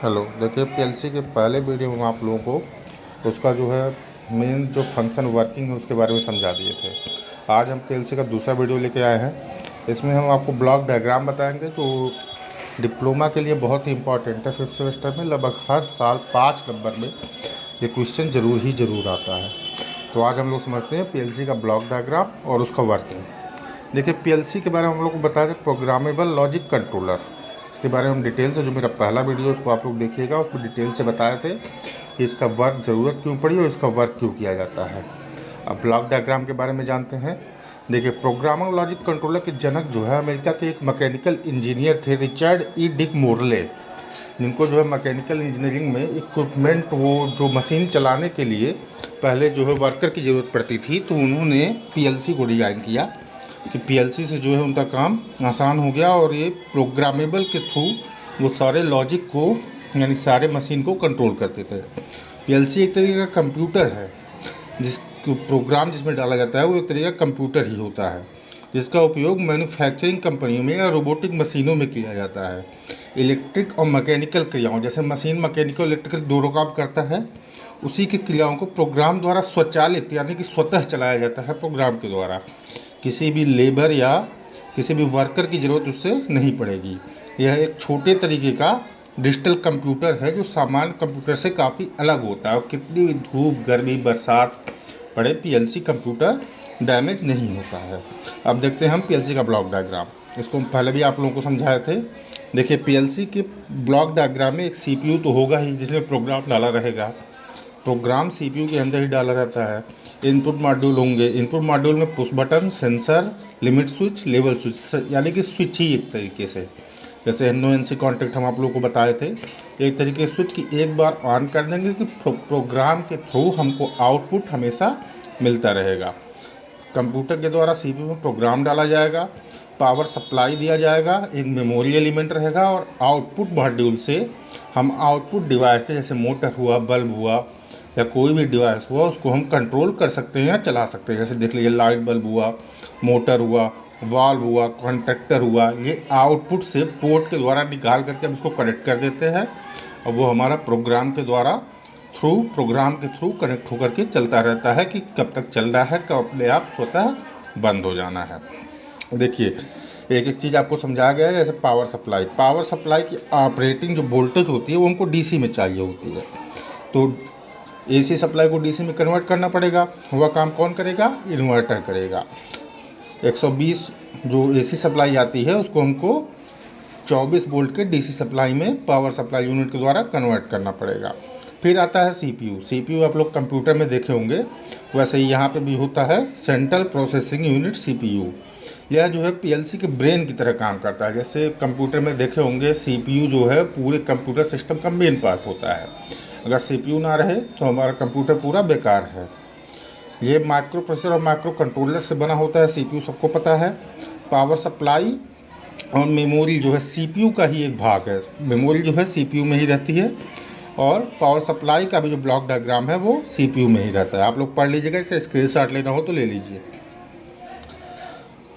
Hello, देखिए PLC के पहले वीडियो में आप लोगों को उसका जो है मेन जो फंक्शन वर्किंग है उसके बारे में समझा दिए थे। आज हम पीएलसी का दूसरा वीडियो लेके आए हैं। इसमें हम आपको ब्लॉक डायग्राम बताएंगे जो डिप्लोमा के लिए बहुत ही इंपॉर्टेंट है। 5th सेमेस्टर में लगभग हर साल 5 नंबर में ये क्वेश्चन ज़रूर आता है। तो आज हम लोग समझते हैं पीएलसी का ब्लॉक डायग्राम और उसका वर्किंग। देखिए पीएलसी के बारे में हम लोग को बताया था प्रोग्रामेबल लॉजिक कंट्रोलर। इसके बारे में हम डिटेल से, जो मेरा पहला वीडियो उसको आप लोग देखिएगा, उसमें डिटेल से बताए थे कि इसका वर्क ज़रूरत क्यों पड़ी और इसका वर्क क्यों किया जाता है। अब ब्लॉक डायग्राम के बारे में जानते हैं। देखिए प्रोग्रामेबल लॉजिक कंट्रोलर के जनक जो है अमेरिका के एक मैकेनिकल इंजीनियर थे, रिचर्ड ई डिक मोरले, जिनको जो है मैकेनिकल इंजीनियरिंग में इक्विपमेंट, वो जो मशीन चलाने के लिए पहले जो है वर्कर की ज़रूरत पड़ती थी, तो उन्होंने पीएलसी को डिज़ाइन किया कि पीएलसी से जो है उनका काम आसान हो गया और ये प्रोग्रामेबल के थ्रू वो सारे लॉजिक को, यानी सारे मशीन को कंट्रोल करते थे। पीएलसी एक तरीके का कंप्यूटर है, जिस प्रोग्राम जिसमें डाला जाता है वो एक तरीके का कंप्यूटर ही होता है, जिसका उपयोग मैन्युफैक्चरिंग कंपनियों में या रोबोटिक मशीनों में किया जाता है। इलेक्ट्रिक और मैकेनिकल क्रियाओं, जैसे मशीन मैकेनिकल इलेक्ट्रिकल दोनों काम करता है, उसी की क्रियाओं को प्रोग्राम द्वारा स्वचालित यानी कि स्वतः चलाया जाता है। प्रोग्राम के द्वारा किसी भी लेबर या किसी भी वर्कर की ज़रूरत उससे नहीं पड़ेगी। यह एक छोटे तरीके का डिजिटल कंप्यूटर है जो सामान्य कंप्यूटर से काफ़ी अलग होता है और कितनी भी धूप, गर्मी, बरसात पड़े पीएलसी कंप्यूटर डैमेज नहीं होता है। अब देखते हैं हम पीएलसी का ब्लॉक डायग्राम। इसको पहले भी आप लोगों को समझाए थे। देखिए पीएलसी के ब्लॉक डायग्राम में एक सीपीयू तो होगा ही, जिसमें प्रोग्राम डाला रहेगा। प्रोग्राम सीपीयू के अंदर ही डाला रहता है। इनपुट मॉड्यूल होंगे। इनपुट मॉड्यूल में push button, sensor, limit switch, level switch, यानी कि स्विच ही एक तरीके से, जैसे NO/NC कॉन्टैक्ट हम आप लोगों को बताए थे, एक तरीके स्विच की एक बार ऑन कर देंगे कि प्रोग्राम के थ्रू हमको आउटपुट हमेशा मिलता रहेगा। कंप्यूटर के द्वारा सीपीयू में प्रोग्राम डाला जाएगा, पावर सप्लाई दिया जाएगा, एक मेमोरी एलिमेंट रहेगा और आउटपुट मॉड्यूल से हम आउटपुट डिवाइस के, जैसे मोटर हुआ, बल्ब हुआ या कोई भी डिवाइस हुआ, उसको हम कंट्रोल कर सकते हैं या चला सकते हैं। जैसे देख लीजिए लाइट बल्ब हुआ, मोटर हुआ, वाल्व हुआ, कॉन्ट्रैक्टर हुआ, ये आउटपुट से पोर्ट के द्वारा निकाल करके हम इसको कनेक्ट कर देते हैं और वो हमारा प्रोग्राम के थ्रू कनेक्ट होकर के चलता रहता है कि कब तक चल रहा है, कब अपने आप स्वतः बंद हो जाना है। देखिए एक एक चीज़ आपको समझाया गया है। जैसे पावर सप्लाई की ऑपरेटिंग जो वोल्टेज होती है वो हमको डीसी में चाहिए होती है, तो एसी सप्लाई को डीसी में कन्वर्ट करना पड़ेगा। वह काम कौन करेगा? इन्वर्टर करेगा। 120 जो एसी सप्लाई आती है उसको हमको 24 वोल्ट के डीसी सप्लाई में पावर सप्लाई यूनिट के द्वारा कन्वर्ट करना पड़ेगा। फिर आता है सीपीयू आप लोग कंप्यूटर में देखे होंगे, वैसे ही यहाँ पे भी होता है सेंट्रल प्रोसेसिंग यूनिट सीपीयू। यह जो है पीएलसी के ब्रेन की तरह काम करता है। जैसे कंप्यूटर में देखे होंगे सीपीयू जो है पूरे कंप्यूटर सिस्टम का मेन पार्ट होता है। अगर सीपीयू ना रहे तो हमारा कंप्यूटर पूरा बेकार है। ये माइक्रो प्रोसेसर और माइक्रो कंट्रोलर से बना होता है सीपीयू, सबको पता है। पावर सप्लाई और मेमोरी जो है सीपीयू का ही एक भाग है। मेमोरी जो है सीपीयू में ही रहती है और पावर सप्लाई का भी जो ब्लॉक डायग्राम है वो सीपीयू में ही रहता है। आप लोग पढ़ लीजिएगा, इसे स्क्रीनशॉट लेना हो तो ले लीजिए।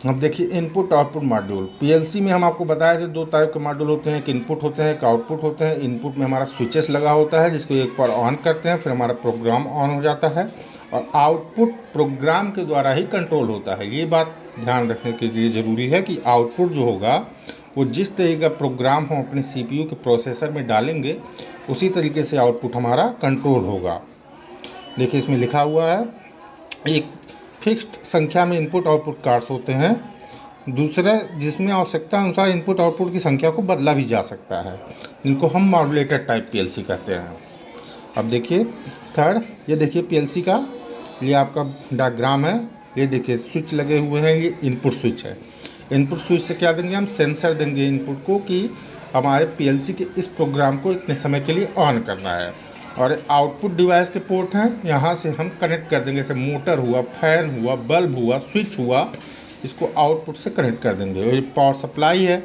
अब देखिए इनपुट आउटपुट मॉड्यूल। पीएलसी में हम आपको बताए थे 2 टाइप के मॉड्यूल होते हैं, एक इनपुट होते हैं, एक आउटपुट होते हैं। इनपुट में हमारा स्विचेस लगा होता है जिसको एक बार ऑन करते हैं फिर हमारा प्रोग्राम ऑन हो जाता है, और आउटपुट प्रोग्राम के द्वारा ही कंट्रोल होता है। ये बात ध्यान रखने के लिए ज़रूरी है कि आउटपुट जो होगा वो जिस तरीके का प्रोग्राम हम अपने सीपीयू के प्रोसेसर में डालेंगे उसी तरीके से आउटपुट हमारा कंट्रोल होगा। देखिए इसमें लिखा हुआ है, एक फिक्स्ड संख्या में इनपुट आउटपुट कार्ड्स होते हैं। दूसरा, जिसमें आवश्यकता अनुसार इनपुट आउटपुट की संख्या को बदला भी जा सकता है, जिनको हम मॉड्यूलेटर टाइप पीएलसी कहते हैं। अब देखिए थर्ड, ये देखिए पीएलसी का ये आपका डायग्राम है। ये देखिए स्विच लगे हुए हैं, ये इनपुट स्विच है। इनपुट स्विच से क्या देंगे? हम सेंसर देंगे इनपुट को कि हमारे पीएलसी के इस प्रोग्राम को इतने समय के लिए ऑन करना है। और आउटपुट डिवाइस के पोर्ट हैं, यहाँ से हम कनेक्ट कर देंगे। जैसे मोटर हुआ, फैन हुआ, बल्ब हुआ, स्विच हुआ, इसको आउटपुट से कनेक्ट कर देंगे। और ये पावर सप्लाई है।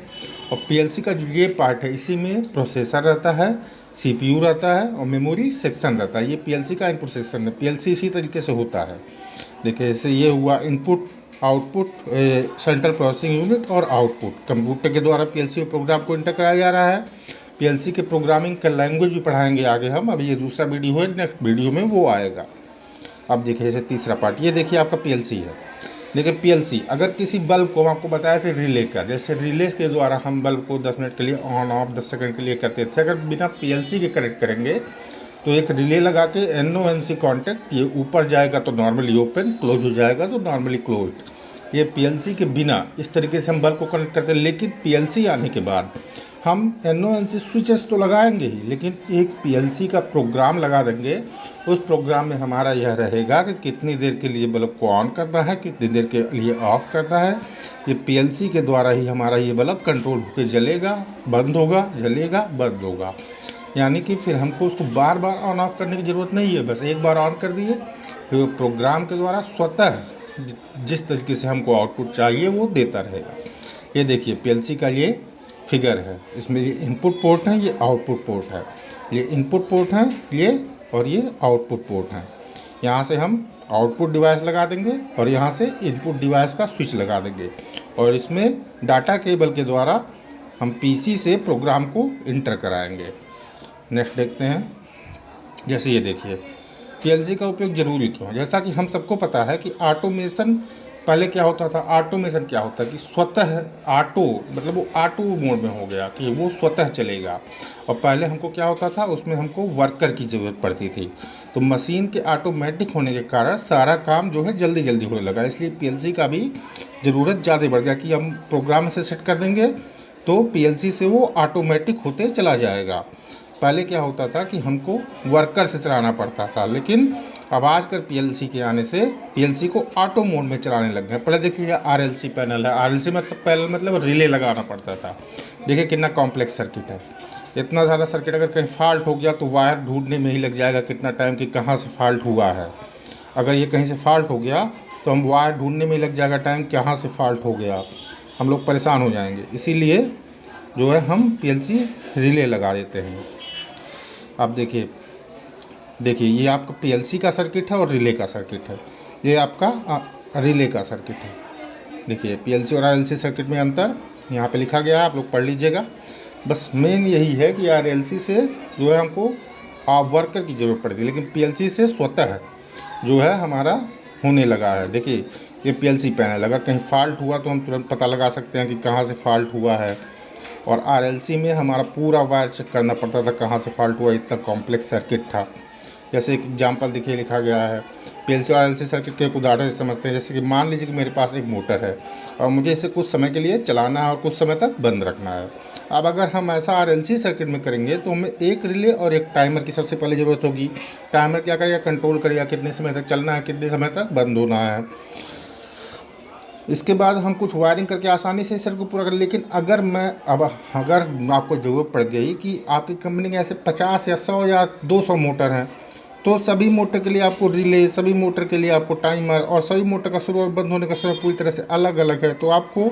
और पीएलसी का जो ये पार्ट है इसी में प्रोसेसर रहता है, सीपीयू रहता है और मेमोरी सेक्शन रहता है। ये पीएलसी का इनपुट सेक्शन है। पीएलसी इसी तरीके से होता है। देखिए जैसे ये हुआ input, output, central processing unit और आउटपुट। कंप्यूटर के द्वारा पीएलसी में प्रोग्राम को इंटर कराया जा रहा है। पीएलसी के प्रोग्रामिंग का लैंग्वेज भी पढ़ाएंगे आगे हम। अभी ये दूसरा वीडियो है, नेक्स्ट वीडियो में वो आएगा। अब देखिए जैसे तीसरा पार्ट, ये देखिए आपका पीएलसी है। देखिए पीएलसी, अगर किसी बल्ब को, आपको बताया था रिले का, जैसे रिले के द्वारा हम बल्ब को 10 मिनट के लिए ऑन ऑफ 10 सेकंड के लिए करते थे, अगर बिना पीएलसी के कनेक्ट करेंगे तो एक रिले लगा के NONC कॉन्टैक्ट, ये ऊपर जाएगा तो नॉर्मली ओपन, क्लोज हो जाएगा तो नॉर्मली क्लोज्ड। ये पीएलसी के बिना इस तरीके से हम बल्ब को कनेक्ट करते हैं। लेकिन पीएलसी आने के बाद हम NONC स्विचेस तो लगाएंगे ही, लेकिन एक पीएलसी का प्रोग्राम लगा देंगे। उस प्रोग्राम में हमारा यह रहेगा कि कितनी देर के लिए बल्ब को ऑन करना है, कितनी देर के लिए ऑफ़ करना है। ये पीएलसी के द्वारा ही हमारा ये बल्ब कंट्रोल होकर जलेगा, बंद होगा, जलेगा, बंद होगा। यानी कि फिर हमको उसको बार बार ऑन ऑफ करने की ज़रूरत नहीं है, बस एक बार ऑन कर दिए, फिर वो प्रोग्राम के द्वारा स्वतः जिस तरीके से हमको आउटपुट चाहिए वो देता रहेगा। ये देखिए पीएलसी का ये फिगर है, इसमें ये इनपुट पोर्ट है, ये आउटपुट पोर्ट है। ये इनपुट पोर्ट है ये, और ये आउटपुट पोर्ट है। यहाँ से हम आउटपुट डिवाइस लगा देंगे और यहाँ से इनपुट डिवाइस का स्विच लगा देंगे, और इसमें डाटा केबल के द्वारा हम पीसी से प्रोग्राम को इंटर कराएंगे। नेक्स्ट देखते हैं। जैसे ये देखिए पीएलसी का उपयोग जरूरी क्यों है। जैसा कि हम सबको पता है कि ऑटोमेशन पहले क्या होता था, ऑटोमेशन क्या होता है कि स्वतः ऑटो, मतलब वो ऑटो मोड में हो गया कि वो स्वतः चलेगा। और पहले हमको क्या होता था, उसमें हमको वर्कर की ज़रूरत पड़ती थी। तो मशीन के ऑटोमेटिक होने के कारण सारा काम जो है जल्दी जल्दी होने लगा, इसलिए पीएलसी का भी ज़रूरत ज़्यादा बढ़ गया कि हम प्रोग्राम से सेट कर देंगे तो पीएलसी से वो ऑटोमेटिक होते चला जाएगा। पहले क्या होता था कि हमको वर्कर से चलाना पड़ता था, लेकिन अब आजकल पीएलसी के आने से पीएलसी को ऑटो मोड में चलाने लग गए। पहले देखिए आरएलसी पैनल है, आरएलसी मतलब पैनल मतलब रिले लगाना पड़ता था। देखिए कितना कॉम्प्लेक्स सर्किट है, इतना ज़्यादा सर्किट, अगर कहीं फॉल्ट हो गया तो वायर ढूंढने में ही लग जाएगा कितना टाइम कि कहाँ से फॉल्ट हुआ है। अगर ये कहीं से फॉल्ट हो गया तो हम वायर ढूंढने में ही लग जाएगा टाइम, कहाँ से फॉल्ट हो गया, हम लोग परेशान हो जाएंगे। इसीलिए जो है हम पीएलसी रिले लगा देते हैं। अब देखिए ये आपका पीएलसी का सर्किट है और रिले का सर्किट है। ये आपका रिले का सर्किट है। देखिए पीएलसी और आरएलसी सर्किट में अंतर यहाँ पे लिखा गया है, आप लोग पढ़ लीजिएगा। बस मेन यही है कि आरएलसी से जो है हमको वर्कर की ज़रूरत पड़ती है, लेकिन पीएलसी से स्वतः जो है हमारा होने लगा है। देखिए ये पीएलसी पैनल, अगर कहीं फॉल्ट हुआ तो हम तुरंत पता लगा सकते हैं कि कहाँ से फॉल्ट हुआ है। और आरएलसी में हमारा पूरा वायर चेक करना पड़ता था कहाँ से फॉल्ट हुआ, इतना कॉम्प्लेक्स सर्किट था। जैसे एक एग्जांपल देखिए लिखा गया है, पीएलसी और आरएलसी सर्किट के एक उदाहरण से समझते हैं। जैसे कि मान लीजिए कि मेरे पास एक मोटर है और मुझे इसे कुछ समय के लिए चलाना है और कुछ समय तक बंद रखना है। अब अगर हम ऐसा आरएलसी सर्किट में करेंगे तो हमें एक रिले और एक टाइमर की सबसे पहले ज़रूरत होगी। टाइमर क्या करेगा, कंट्रोल करेगा कितने समय तक चलना है, कितने समय तक बंद होना है। इसके बाद हम कुछ वायरिंग करके आसानी से सर्किट को पूरा कर। लेकिन अगर आपको ज़रूरत पड़ गई कि आपकी कंपनी के ऐसे 50 या 100 या 200 मोटर हैं, तो सभी मोटर के लिए आपको रिले, सभी मोटर के लिए आपको टाइमर, और सभी मोटर का शुरू और बंद होने का समय पूरी तरह से अलग अलग है, तो आपको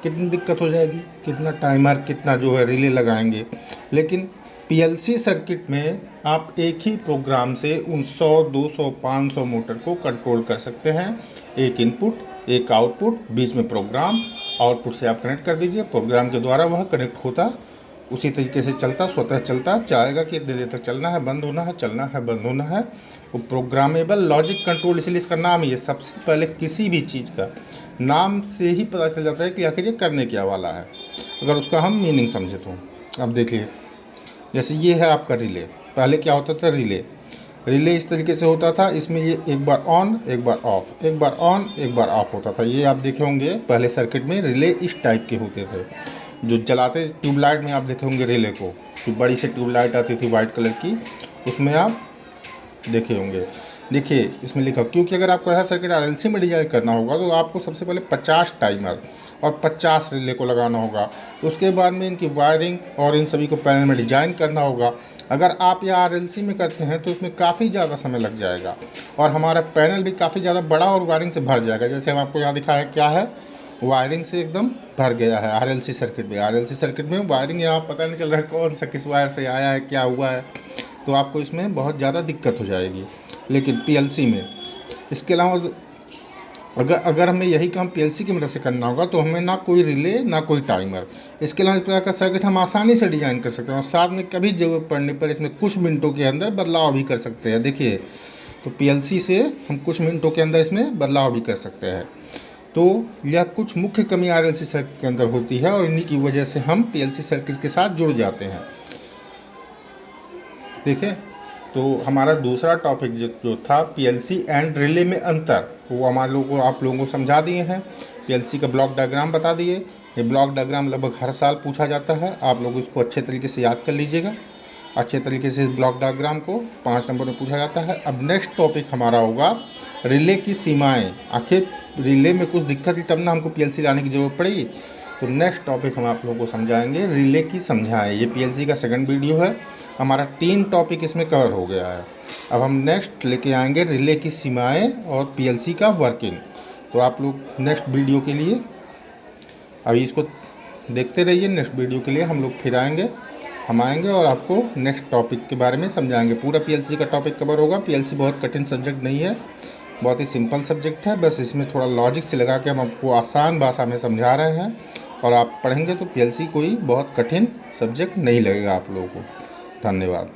कितनी दिक्कत हो जाएगी, कितना टाइमर, कितना जो है रिले लगाएंगे। लेकिन पीएलसी सर्किट में आप एक ही प्रोग्राम से उन 100, 200, 500 मोटर को कंट्रोल कर सकते हैं। एक इनपुट एक आउटपुट, बीच में प्रोग्राम, आउटपुट से आप कनेक्ट कर दीजिए, प्रोग्राम के द्वारा वह कनेक्ट होता, उसी तरीके से चलता, स्वतः चलता जाएगा कि इतनी देर तक चलना है, बंद होना है, चलना है, बंद होना है। वो प्रोग्रामेबल लॉजिक कंट्रोल, इसलिए इसका नाम ही है। सबसे पहले किसी भी चीज़ का नाम से ही पता चल जाता है कि आखिर ये करने क्या वाला है, अगर उसका हम मीनिंग समझे तो। अब देखिए जैसे ये है आपका रिले। पहले क्या होता था, रिले इस तरीके से होता था। इसमें ये एक बार ऑन एक बार ऑफ, एक बार ऑन एक बार ऑफ होता था। ये आप देखे होंगे पहले सर्किट में रिले इस टाइप के होते थे, जो जलाते ट्यूबलाइट में आप देखे होंगे रिले को, जो बड़ी सी ट्यूबलाइट आती थी वाइट कलर की, उसमें आप देखे होंगे। देखिए इसमें लिखा, क्योंकि अगर आपको ऐसा सर्किट आरएलसी में डिजाइन करना होगा तो आपको सबसे पहले 50 टाइमर और 50 रिले को लगाना होगा। उसके बाद में इनकी वायरिंग और इन सभी को पैनल में डिजाइन करना होगा। अगर आप यह आरएलसी में करते हैं तो इसमें काफ़ी ज़्यादा समय लग जाएगा और हमारा पैनल भी काफ़ी ज़्यादा बड़ा और वायरिंग से भर जाएगा। जैसे हम आपको यहाँ दिखाया क्या है, वायरिंग से एकदम भर गया है आरएलसी सर्किट में। आरएलसी सर्किट में वायरिंग यहाँ पता नहीं चल रहा है कौन सा किस वायर से आया है, क्या हुआ है, तो आपको इसमें बहुत ज़्यादा दिक्कत हो जाएगी। लेकिन पीएलसी में इसके अलावा अगर अगर हमें यही काम पीएलसी की मदद से करना होगा तो हमें ना कोई रिले ना कोई टाइमर, इसके अलावा इस प्रकार का सर्किट हम आसानी से डिजाइन कर सकते हैं और साथ में कभी ज़रूरत पड़ने पर इसमें कुछ मिनटों के अंदर बदलाव भी कर सकते हैं। देखिए, तो पीएलसी से हम कुछ मिनटों के अंदर इसमें बदलाव भी कर सकते हैं। तो यह कुछ मुख्य कमी आरएलसी सर्किट के अंदर होती है और इन्हीं की वजह से हम पीएलसी सर्किट के साथ जुड़ जाते हैं। देखिए, तो हमारा दूसरा टॉपिक जो था पीएलसी एंड रिले में अंतर, वो हमारे लोगों को आप लोगों को समझा दिए हैं। पीएलसी का ब्लॉक डायग्राम बता दिए। ये ब्लॉक डायग्राम लगभग हर साल पूछा जाता है, आप लोग इसको अच्छे तरीके से याद कर लीजिएगा। अच्छे तरीके से इस ब्लॉक डायग्राम को 5 नंबर में पूछा जाता है। अब नेक्स्ट टॉपिक हमारा होगा रिले की सीमाएँ। आखिर रिले में कुछ दिक्कत थी तब ना हमको पीएलसी लाने की ज़रूरत पड़ी। तो नेक्स्ट टॉपिक हम आप लोगों को समझाएंगे रिले की समझाएँ। ये पीएलसी का सेकंड वीडियो है, हमारा 3 टॉपिक इसमें कवर हो गया है। अब हम नेक्स्ट लेके आएंगे रिले की सीमाएँ और पीएलसी का वर्किंग। तो आप लोग नेक्स्ट वीडियो के लिए अभी इसको देखते रहिए। नेक्स्ट वीडियो के लिए हम लोग फिर आएंगे और आपको नेक्स्ट टॉपिक के बारे में समझाएंगे। पूरा पीएलसी का टॉपिक कवर होगा। पीएलसी बहुत कठिन सब्जेक्ट नहीं है, बहुत ही सिंपल सब्जेक्ट है। बस इसमें थोड़ा लॉजिक से लगा के हम आपको आसान भाषा में समझा रहे हैं और आप पढ़ेंगे तो पीएलसी कोई बहुत कठिन सब्जेक्ट नहीं लगेगा आप लोगों को। धन्यवाद।